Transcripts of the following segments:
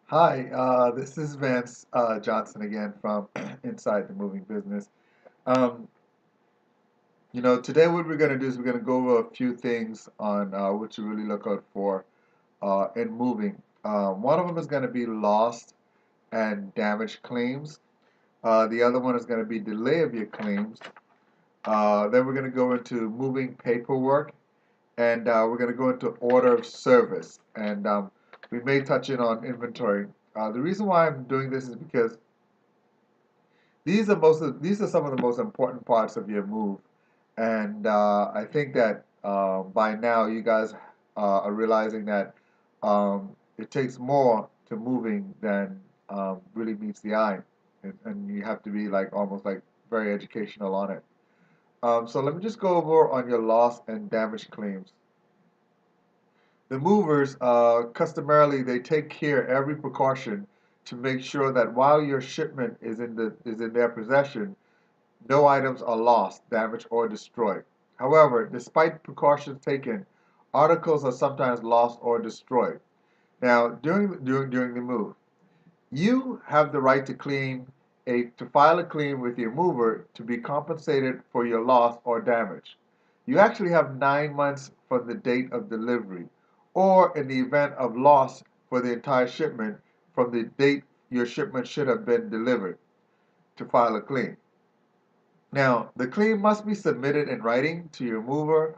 Hi, this is Vance Johnson again from Inside the Moving Business. Um, today what we're going to do is we're going to go over a few things on what you really look out for in moving. One of them is going to be lost and damage claims. The other one is going to be delay of your claims. Then we're going to go into moving paperwork, and we're going to go into order of service. And we may touch in on inventory. The reason why I'm doing this is because these are some of the most important parts of your move, and I think that by now you guys are realizing that it takes more to moving than really meets the eye, and you have to be like almost like very educational on it. So let me just go over on your loss and damage claims. The movers, customarily, they take care every precaution to make sure that while your shipment is in their possession, no items are lost, damaged, or destroyed. However, despite precautions taken, articles are sometimes lost or destroyed. Now, during the move, you have the right to file a claim with your mover to be compensated for your loss or damage. You actually have 9 months from the date of delivery, or in the event of loss for the entire shipment from the date your shipment should have been delivered to file a claim. Now, the claim must be submitted in writing to your mover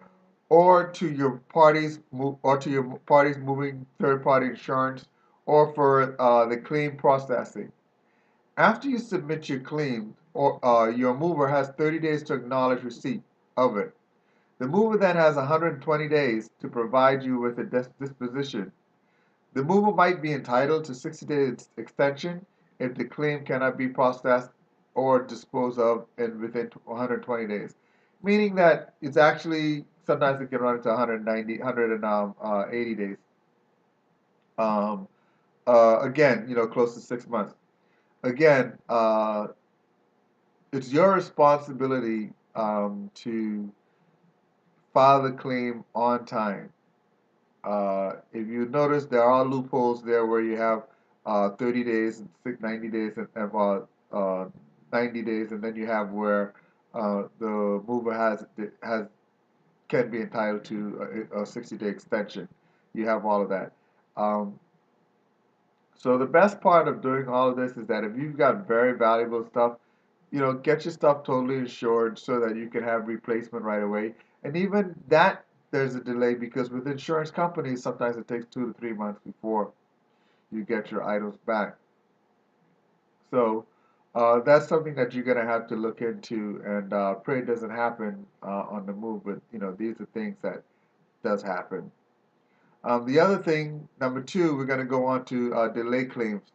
or to your parties moving third-party insurance or for the claim processing. After you submit your claim, or your mover has 30 days to acknowledge receipt of it. The mover then has 120 days to provide you with a disposition. The mover might be entitled to 60 days extension if the claim cannot be processed or disposed of within 120 days. Meaning that it's actually, sometimes it can run into 190, 180 days. Um, again, close to 6 months. Again, it's your responsibility to file the claim on time. If you notice, there are loopholes there where you have 30 days, 90 days, and 90 days, and then you have where the mover has can be entitled to a 60-day extension. You have all of that. Um, so the best part of doing all of this is that if you've got very valuable stuff, get your stuff totally insured so that you can have replacement right away. And even that, there's a delay because with insurance companies, sometimes it takes 2 to 3 months before you get your items back. So that's something that you're gonna have to look into, and pray it doesn't happen on the move. But these are things that does happen. The other thing, number two, we're gonna go on to delay claims.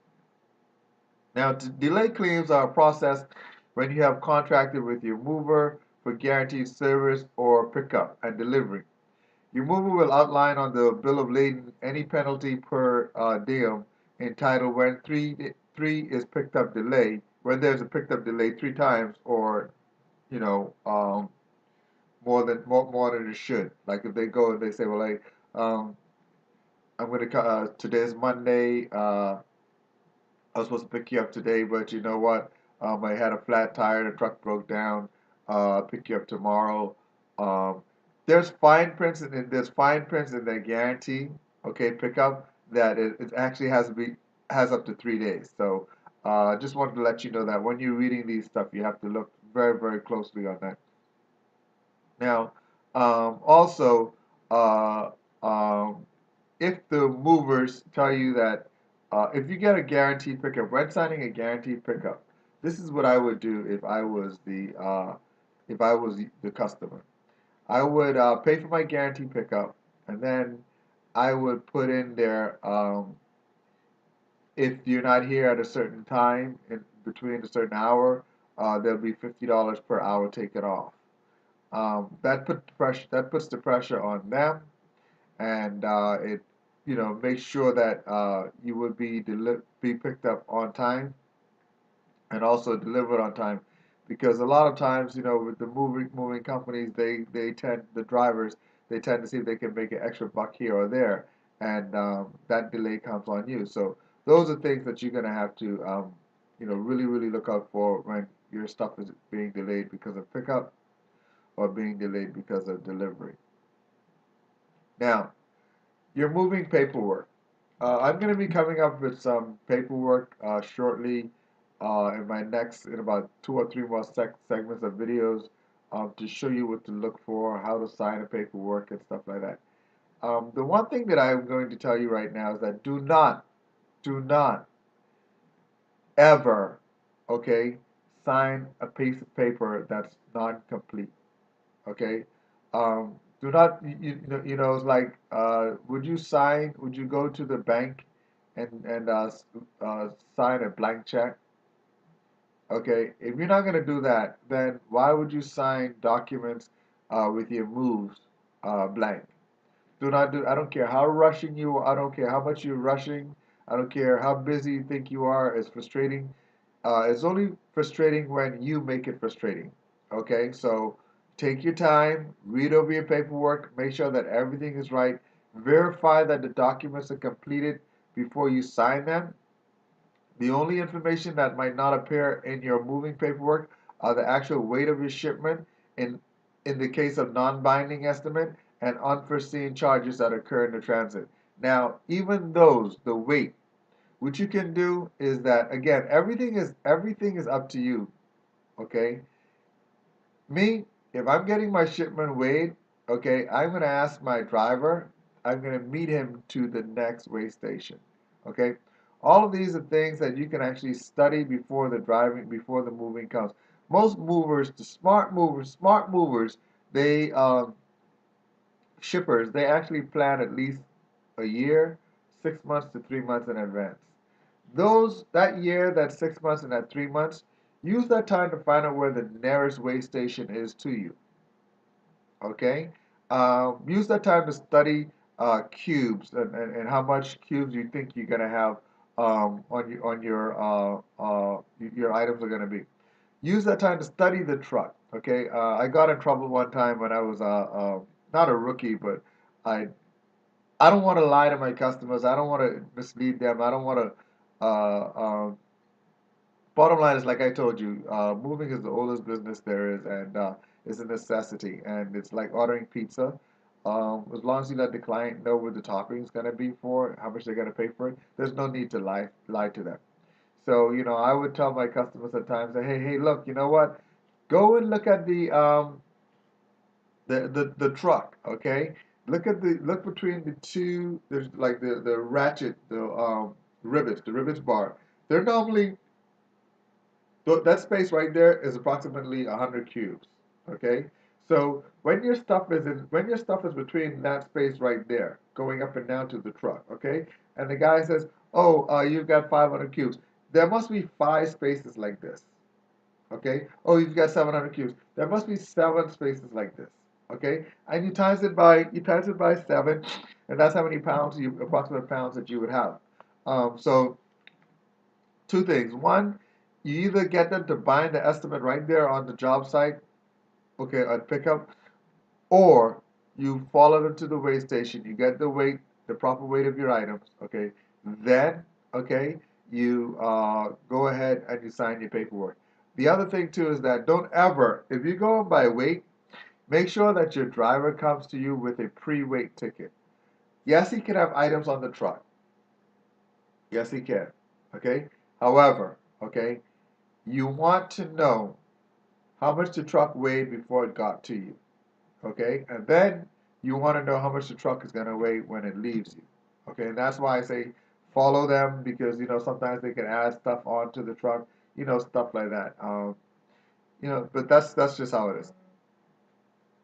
Now, delay claims are a process when you have contracted with your mover for guaranteed service or pickup and delivery. Your mover will outline on the bill of lading any penalty per diem entitled three is picked up delay, when there's a picked up delay 3 times or, you know, um, more than it should. Like if they go and they say, well, like, I'm going to, today's Monday, I was supposed to pick you up today, but you know what? I had a flat tire, the truck broke down. I'll pick you up tomorrow. Um, there's fine prints in the guarantee, okay, pickup that it actually has up to 3 days. So just wanted to let you know that when you're reading these stuff, you have to look very, very closely on that. Now, also, uh, um, if the movers tell you that if you get a guaranteed pickup, when signing a guaranteed pickup, this is what I would do if I was the customer. I would pay for my guaranteed pickup, and then I would put in there if you're not here at a certain time in between a certain hour, there'll be $50 per hour taken off. That puts the pressure on them, and it makes sure that you would be picked up on time and also delivered on time, because a lot of times with the moving companies, they tend the drivers, they tend to see if they can make an extra buck here or there, and that delay comes on you. So Those are things that you're going to have to, really, really look out for when your stuff is being delayed because of pickup or being delayed because of delivery. Now, your moving paperwork. I'm going to be coming up with some paperwork shortly in about 2 or 3 more segments of videos to show you what to look for, how to sign a paperwork, and stuff like that. The one thing that I'm going to tell you right now is that do not ever, okay, sign a piece of paper that's non-complete. Okay, do not it's like would you go to the bank and sign a blank check? Okay, if you're not going to do that, then why would you sign documents with your moves blank? Do not do. I don't care how rushing you are. I don't care how much you're rushing. I don't care how busy you think you are. It's frustrating. It's only frustrating when you make it frustrating. Okay, so take your time, read over your paperwork, make sure that everything is right, verify that the documents are completed before you sign them. The only information that might not appear in your moving paperwork are the actual weight of your shipment in the case of non-binding estimate and unforeseen charges that occur in the transit. Now, even those, the weight, what you can do is that again, everything is up to you. Okay? Me, if I'm getting my shipment weighed, okay, I'm gonna ask my driver, I'm gonna meet him to the next weigh station. Okay? All of these are things that you can actually study before the moving comes. Most movers, the smart movers, they shippers, they actually plan at least a year, 6 months to 3 months in advance. That year, that 6 months, and that 3 months, use that time to find out where the nearest way station is to you. Okay, use that time to study cubes and how much cubes you think you're gonna have your items are gonna be. Use that time to study the truck. Okay, I got in trouble one time when I was not a rookie, but I I don't want to lie to my customers. I don't want to mislead them. I don't want to. Bottom line is, like I told you, moving is the oldest business there is, and it's a necessity. And it's like ordering pizza. As long as you let the client know what the topping is going to be for, how much they're going to pay for it, there's no need to lie to them. So, I would tell my customers at times that, hey, look, you know what? Go and look at the truck, okay? Look between the two. There's like the ratchet, the rivets bar. They're normally that space right there is approximately 100 cubes, okay? So when your stuff is between that space right there, going up and down to the truck, okay? And the guy says, "Oh, you've got 500 cubes." There must be 5 spaces like this. Okay? Oh, you've got 700 cubes. There must be 7 spaces like this. Okay? And you times it by 7, and that's how many approximate pounds that you would have. So two things. One, you either get them to bind the estimate right there on the job site, okay, at pickup, or you follow them to the weigh station. You get the proper weight of your items, okay. Then, okay, you go ahead and you sign your paperwork. The other thing too is that don't ever, if you go by weight, make sure that your driver comes to you with a pre-weight ticket. Yes, he can have items on the truck. Yes, he can. Okay. However, okay, you want to know how much the truck weighed before it got to you. Okay, and then you want to know how much the truck is going to weigh when it leaves you. Okay, and that's why I say follow them, because sometimes they can add stuff onto the truck, stuff like that. But that's just how it is.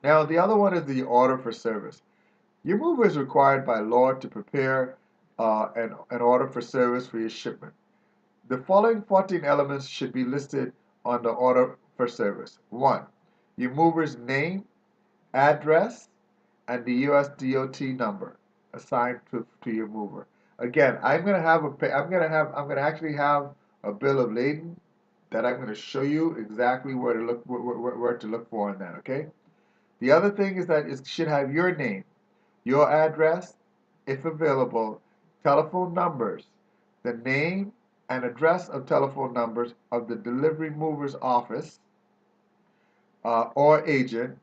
Now the other one is the order for service. Your mover is required by law to prepare an order for service for your shipment. The following 14 elements should be listed on the order for service. 1. Your mover's name, address, and the US DOT number assigned to your mover. Again, I'm gonna actually have a bill of lading that I'm gonna show you exactly where to look for in that. Okay. The other thing is that it should have your name, your address, if available, telephone numbers, the name and address of telephone numbers of the delivery mover's office or agent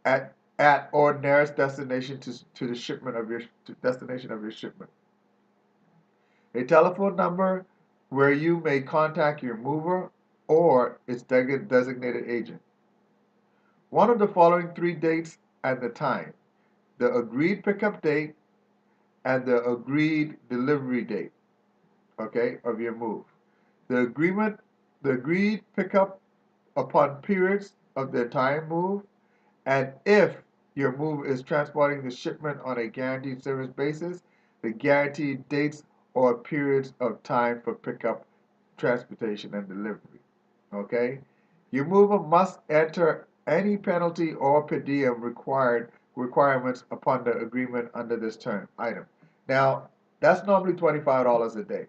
at or nearest destination to the shipment of your destination of your shipment. A telephone number where you may contact your mover or its designated agent. One of the following three dates and the time: the agreed pickup date and the agreed delivery date, okay, of your move. The agreed pickup upon periods of the time move, and if your move is transporting the shipment on a guaranteed service basis, the guaranteed dates or periods of time for pickup, transportation, and delivery. Okay? Your mover must enter any penalty or per diem requirements upon the agreement under this term item. Now, that's normally $25 a day.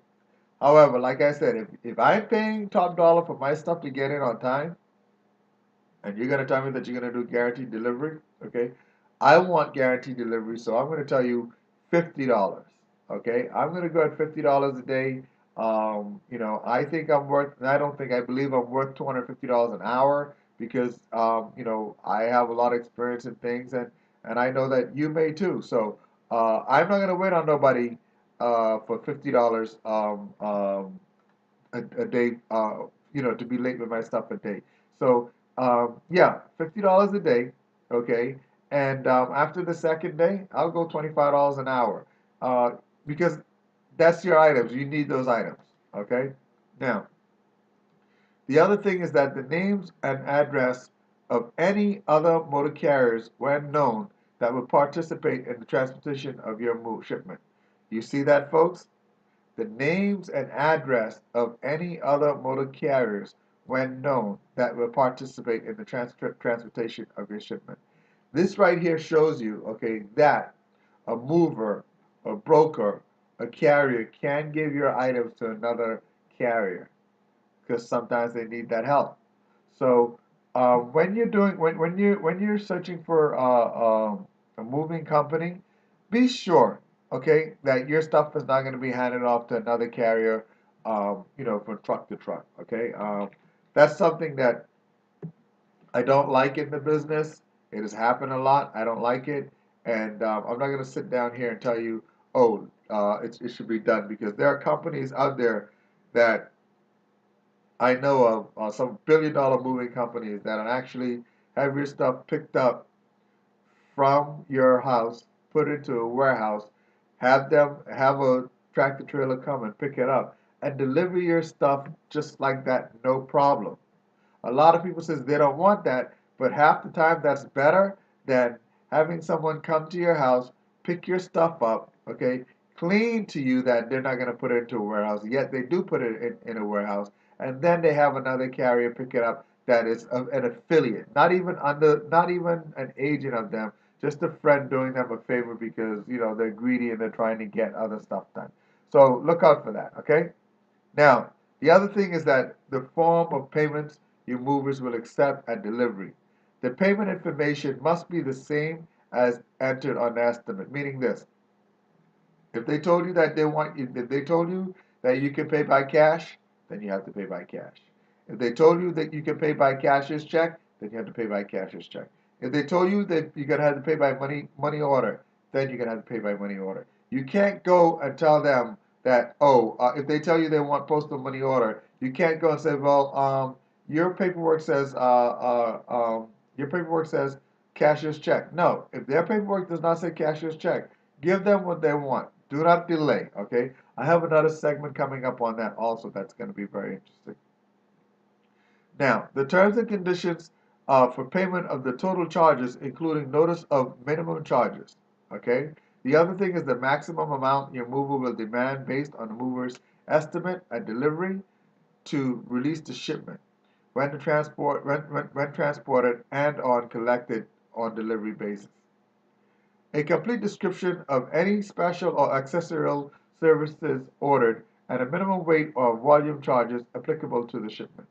However, like I said, if I'm paying top dollar for my stuff to get in on time, and you're going to tell me that you're going to do guaranteed delivery, okay? I want guaranteed delivery, so I'm going to tell you $50, okay? I'm going to go at $50 a day. I think I'm worth, and I believe I'm worth $250 an hour because, I have a lot of experience in things, and I know that you may too. So I'm not going to wait on nobody for $50 a day, to be late with my stuff a day. So, yeah, $50 a day, okay? And after the second day, I'll go $25 an hour uh, because that's your items. You need those items, okay? Now, the other thing is that the names and address of any other motor carriers, when known, that will participate in the transportation of your shipment. You see that, folks? The names and address of any other motor carriers, when known, that will participate in the transportation of your shipment. This right here shows you, okay, that a mover, a broker, a carrier can give your items to another carrier because sometimes they need that help. So when you're doing when you're searching for a moving company, be sure, okay, that your stuff is not going to be handed off to another carrier, from truck to truck. Okay, that's something that I don't like in the business. It has happened a lot. I don't like it, and I'm not going to sit down here and tell you, oh, it should be done because there are companies out there that I know of some billion-dollar moving companies that actually have your stuff picked up from your house, put into a warehouse, have a tractor trailer come and pick it up and deliver your stuff just like that, no problem. A lot of people says they don't want that, but half the time that's better than having someone come to your house, pick your stuff up, okay, clean to you that they're not going to put it into a warehouse. Yet they do put it in a warehouse, and then they have another carrier pick it up that is an affiliate, not even an agent of them, just a friend doing them a favor because they're greedy and they're trying to get other stuff done. So look out for that, okay? Now, the other thing is that the form of payments your movers will accept at delivery. The payment information must be the same as entered on the estimate, meaning this. If they told you that if they told you that you can pay by cash, then you have to pay by cash. If they told you that you can pay by cashier's check, then you have to pay by cashier's check. If they told you that you're gonna have to pay by money order, then you're gonna have to pay by money order. You can't go and tell them that if they tell you they want postal money order, you can't go and say, well, your paperwork says cashier's check. No, if their paperwork does not say cashier's check, give them what they want. Do not delay, okay? I have another segment coming up on that also that's going to be very interesting. Now, the terms and conditions for payment of the total charges, including notice of minimum charges, okay? The other thing is the maximum amount your mover will demand based on the mover's estimate at delivery to release the shipment when transported and on collected on delivery basis. A complete description of any special or accessorial services ordered and a minimum weight or volume charges applicable to the shipment.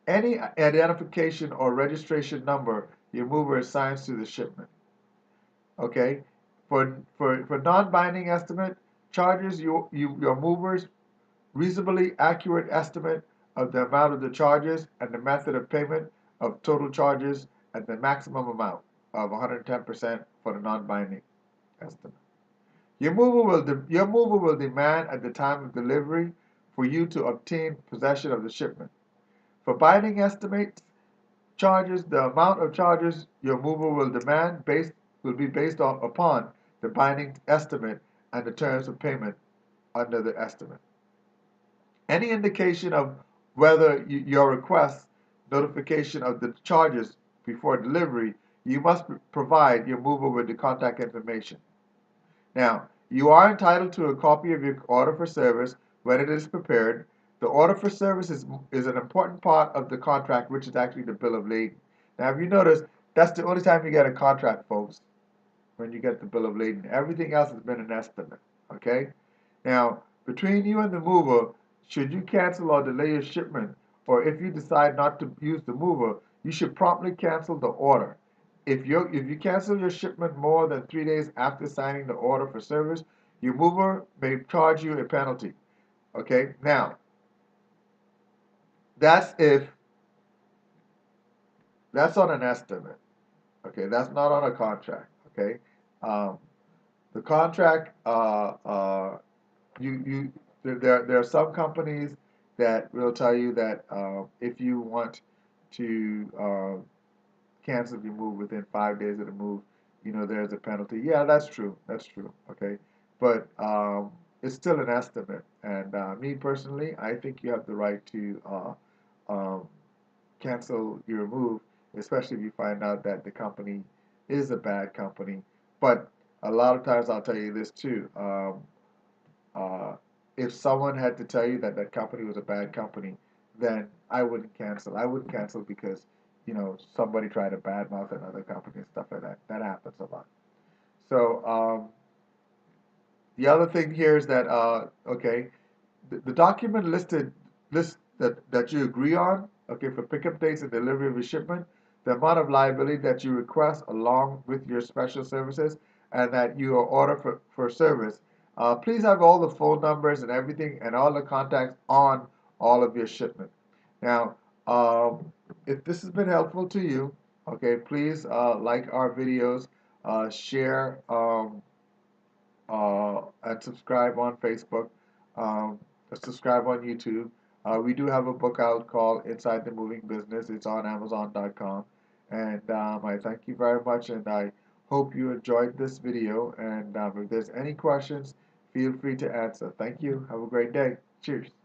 Any identification or registration number your mover assigns to the shipment. Okay? For non-binding estimate, charges your movers reasonably accurate estimate of the amount of the charges and the method of payment of total charges and the maximum amount of 110% for the non-binding estimate. Your mover will demand at the time of delivery for you to obtain possession of the shipment. For binding estimates, charges, the amount of charges your mover will demand will be based upon the binding estimate and the terms of payment under the estimate. Any indication of whether your request notification of the charges before delivery, you must provide your mover with the contact information. Now, you are entitled to a copy of your order for service when it is prepared. The order for service is an important part of the contract, which is actually the bill of lading. Now, if you notice, that's the only time you get a contract, folks, when you get the bill of lading. Everything else has been an estimate, okay? Now, between you and the mover, should you cancel or delay your shipment, or if you decide not to use the mover, you should promptly cancel the order. If you cancel your shipment more than 3 days after signing the order for service, your mover may charge you a penalty. Okay, now that's that's on an estimate. Okay, that's not on a contract. Okay, um, the contract you there are some companies that will tell you that if you want to cancel your move within 5 days of the move, there's a penalty. Yeah, that's true. That's true. Okay, but it's still an estimate. And me personally, I think you have the right to um, cancel your move, especially if you find out that the company is a bad company. But a lot of times, I'll tell you this too. Uh, if someone had to tell you that that company was a bad company, then I wouldn't cancel. I wouldn't cancel because, somebody tried to badmouth another company and stuff like that. That happens a lot. So the other thing here is that okay, the document list that you agree on, okay, for pickup dates and delivery of your shipment, the amount of liability that you request along with your special services, and that you order for service. Please have all the phone numbers and everything and all the contacts on all of your shipment. Now, if this has been helpful to you, okay, please like our videos, share. And subscribe on Facebook, um, subscribe on YouTube. We do have a book out called Inside the Moving Business. It's on Amazon.com. And I thank you very much, and I hope you enjoyed this video. And if there's any questions, feel free to answer. Thank you. Have a great day. Cheers.